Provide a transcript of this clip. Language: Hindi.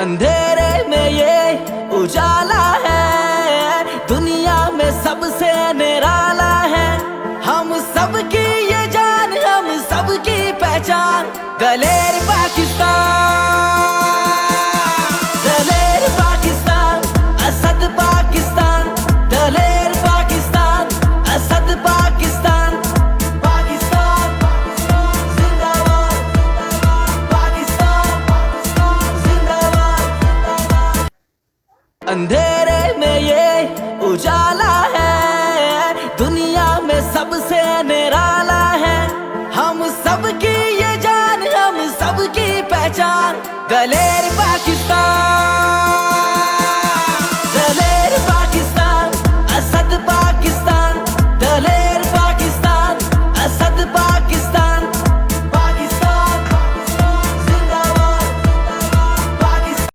अंधेरे में ये उजाला है, दुनिया में सबसे निराला है। हम सबकी ये जान, हम सबकी पहचान, दलेर पाकिस्तान, दलेर पाकिस्तान, असद पाकिस्तान, दलेर पाकिस्तान, असद पाकिस्तान। पाकिस्तान जिंदाबाद, पाकिस्तान जिंदाबाद। अंधेरे में ये उजाला है, दुनिया में सबसे निराला है। हम सबकी ये जान, हम सबकी पहचान, दलेर पाकिस्तान।